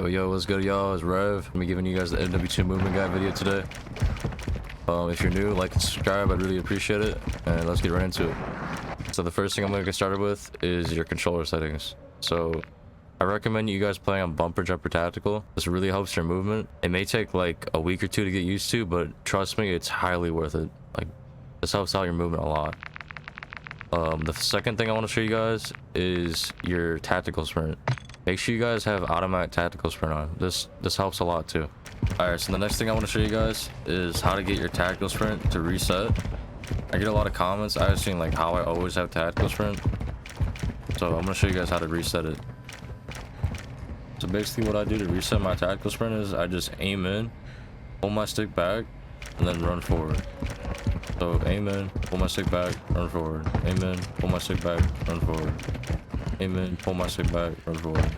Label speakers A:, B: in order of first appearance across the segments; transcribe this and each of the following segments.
A: Yo, what's good, y'all? It's Rev. I'm giving you guys the MW2 movement guide video today. If you're new, like and subscribe, I'd really appreciate it. And let's get right into it. So the first thing I'm going to get started with is your controller settings. So I recommend you guys playing on bumper jumper tactical. This really helps your movement. It may take like a week or two to get used to, but trust me, it's highly worth it. Like, this helps out your movement a lot. The second thing I want to show you guys is your tactical sprint. Make sure you guys have automatic tactical sprint on. This helps a lot too. Alright, so the next thing I want to show you guys is how to get your tactical sprint to reset. I get a lot of comments asking like how I always have tactical sprint. So I'm going to show you guys how to reset it. So basically what I do to reset my tactical sprint is I just aim in, pull my stick back, and then run forward. So aim in, pull my stick back, run forward. Aim in, pull my stick back, run forward. Aim in, pull my stick back, run forward.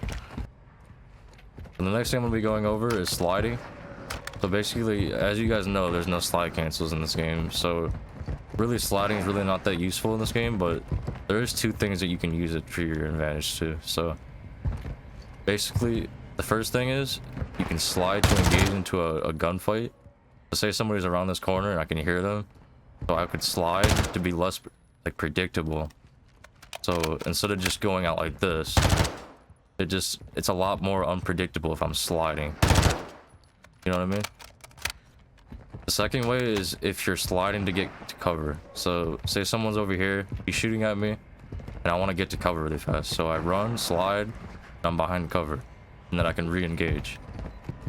A: And the next thing I'm going to be going over is sliding. So basically, as you guys know, there's no slide cancels in this game. So really sliding is really not that useful in this game, but there is two things that you can use it for your advantage too. So basically, the first thing is you can slide to engage into a gunfight. So say somebody's around this corner and I can hear them. So I could slide to be less like predictable. So instead of just going out like this, it's a lot more unpredictable if I'm sliding. You know what I mean? The second way is if you're sliding to get to cover. So say someone's over here, he's shooting at me, and I want to get to cover really fast. So I run, slide, and I'm behind cover, and then I can re-engage.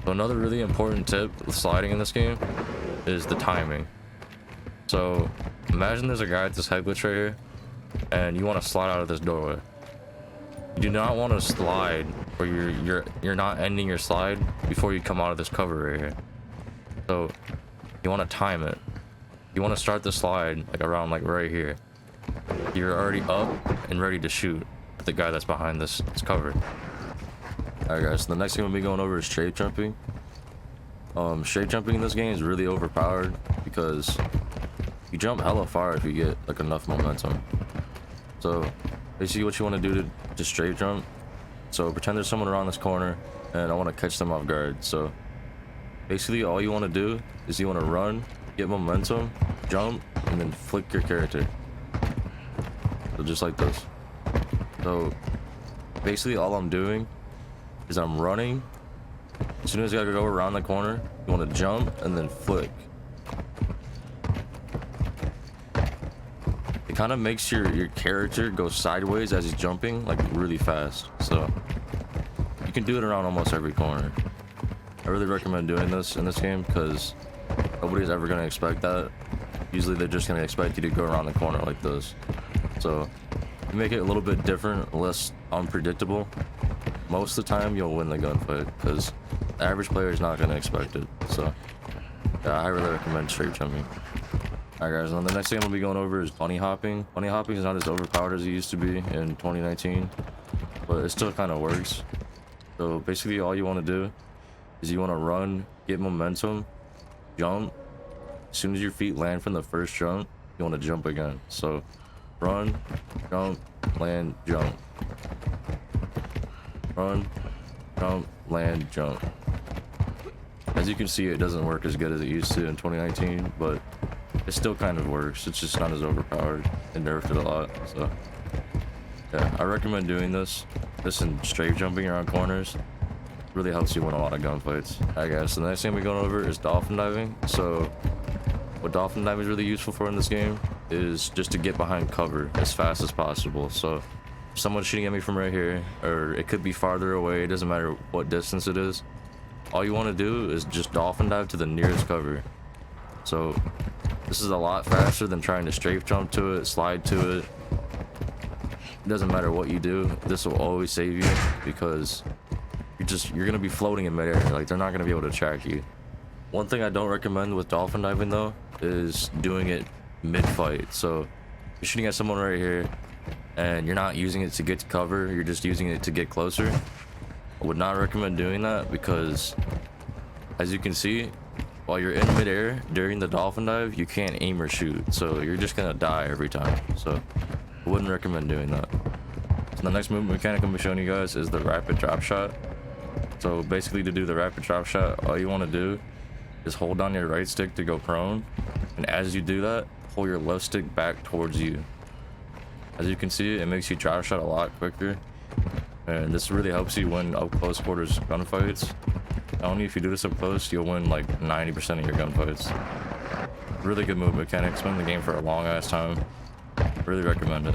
A: So another really important tip with sliding in this game is the timing. So imagine there's a guy at this head glitch right here, and you want to slide out of this doorway. You do not want to slide where you're not ending your slide before you come out of this cover right here. So you want to time it. You want to start the slide like around like right here. You're already up and ready to shoot at the guy that's behind this cover. Alright guys, so the next thing we'll be going over is straight jumping. Straight jumping in this game is really overpowered because you jump hella far if you get like enough momentum. So basically what you want to do to straight jump, so pretend there's someone around this corner and I want to catch them off guard. So basically all you want to do is you want to run, get momentum, jump, and then flick your character. So just like this. So basically all I'm doing is I'm running. As soon as I go around the corner, you want to jump and then flick. It kind of makes your character go sideways as he's jumping like really fast. So you can do it around almost every corner. I really recommend doing this in this game because nobody's ever going to expect that. Usually they're just going to expect you to go around the corner like this. So you make it a little bit different, less unpredictable. Most of the time you'll win the gunfight because the average player is not going to expect it. So yeah, I really recommend straight jumping. Alright guys, and the next thing I'm going to be going over is bunny hopping. Bunny hopping is not as overpowered as it used to be in 2019, but it still kind of works. So basically all you want to do is you want to run, get momentum, jump. As soon as your feet land from the first jump, you want to jump again. So run, jump, land, jump. Run, jump, land, jump. As you can see, it doesn't work as good as it used to in 2019, but it still kind of works. It's just not as overpowered and nerfed it a lot. So yeah, I recommend doing this and straight jumping around corners. Really helps you win a lot of gunfights. Alright guys, so the next thing we're going over is dolphin diving. So what dolphin diving is really useful for in this game is just to get behind cover as fast as possible. So if someone's shooting at me from right here, or it could be farther away, it doesn't matter what distance it is. All you want to do is just dolphin dive to the nearest cover. So this is a lot faster than trying to strafe jump to it, slide to it. It doesn't matter what you do, this will always save you because you're gonna be floating in midair. Like, they're not gonna be able to track you. One thing I don't recommend with dolphin diving though is doing it mid-fight. So you're shooting at someone right here and you're not using it to get to cover, you're just using it to get closer. I would not recommend doing that because as you can see, while you're in midair during the dolphin dive, you can't aim or shoot, so you're just gonna die every time. So I wouldn't recommend doing that. So the next movement mechanic I'm gonna be showing you guys is the rapid drop shot. So basically, to do the rapid drop shot, all you want to do is hold down your right stick to go prone, and as you do that, pull your left stick back towards you. As you can see, it makes you drop shot a lot quicker, and this really helps you win up close quarters gunfights. Not only if you do this up close, you'll win like 90% of your gunfights. Really good move mechanics. Been in the game for a long ass time. Really recommend it.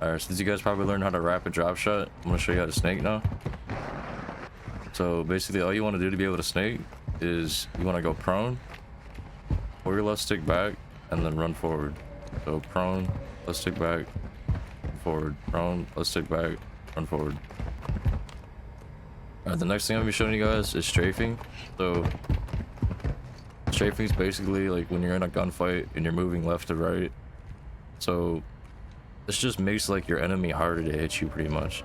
A: Alright, since you guys probably learned how to rapid drop shot, I'm gonna show you how to snake now. So basically, all you want to do to be able to snake is you want to go prone, pull your left stick back, and then run forward. So prone, left stick back, forward, prone, left stick back, run forward. Alright, the next thing I'm gonna be showing you guys is strafing. So strafing is basically like when you're in a gunfight and you're moving left to right. So this just makes like your enemy harder to hit you pretty much.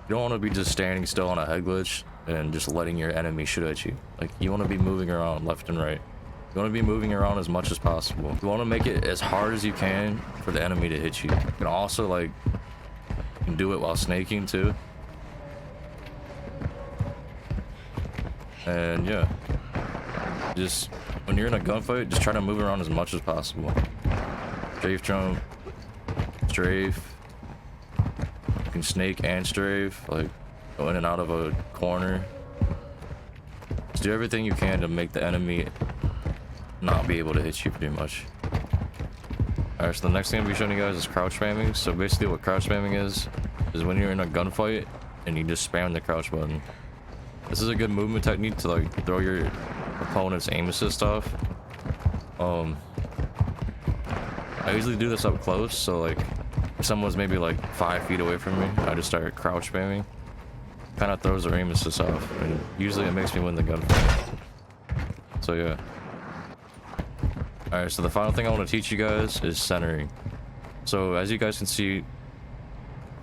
A: You don't want to be just standing still on a head glitch and just letting your enemy shoot at you. Like, you want to be moving around left and right. You want to be moving around as much as possible. You want to make it as hard as you can for the enemy to hit you. You can also like, you can do it while snaking too. And yeah, just when you're in a gunfight, just try to move around as much as possible. Strafe jump, strafe. You can snake and strafe, like go in and out of a corner. Just do everything you can to make the enemy not be able to hit you pretty much. Alright, so the next thing I'll be showing you guys is crouch spamming. So basically what crouch spamming is when you're in a gunfight and you just spam the crouch button. This is a good movement technique to like throw your opponent's aim assist off. I usually do this up close, so like if someone's maybe like 5 feet away from me, I just start crouch spamming. Kind of throws their aim assist off, and usually it makes me win the gunfight. So yeah. Alright, so the final thing I want to teach you guys is centering. So as you guys can see,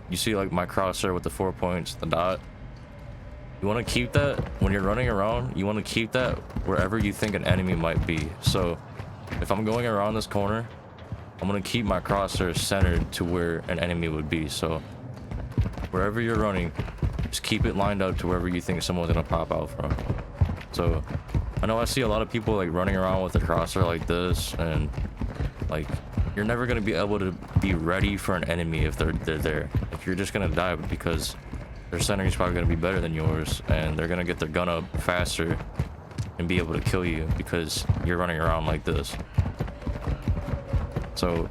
A: you see like my crosshair with the 4 points, the dot. You want to keep that when you're running around. You want to keep that wherever you think an enemy might be. So if I'm going around this corner, I'm going to keep my crosshair centered to where an enemy would be. So wherever you're running, just keep it lined up to wherever you think someone's going to pop out from. So I know I see a lot of people like running around with a crosshair like this, and like you're never going to be able to be ready for an enemy if they're there. Like, you're just going to die because their centering is probably going to be better than yours, and they're going to get their gun up faster and be able to kill you because you're running around like this. So you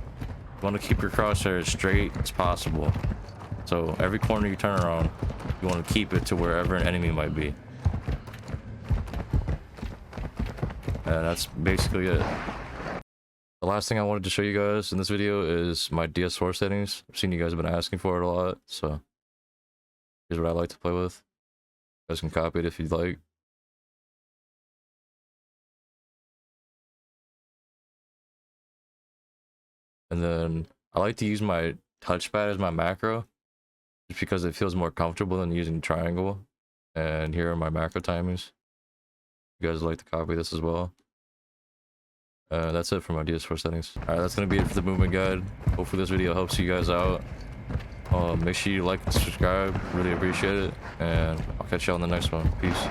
A: want to keep your crosshair as straight as possible. So every corner you turn around, you want to keep it to wherever an enemy might be. And that's basically it. The last thing I wanted to show you guys in this video is my DS4 settings. I've seen you guys have been asking for it a lot, so here's what I like to play with. You guys can copy it if you'd like. And then I like to use my touchpad as my macro, just because it feels more comfortable than using triangle. And here are my macro timings. You guys like to copy this as well. That's it for my DS4 settings. Alright, that's gonna be it for the movement guide. Hopefully this video helps you guys out. Make sure you like and subscribe. Really appreciate it. And I'll catch you on the next one. Peace.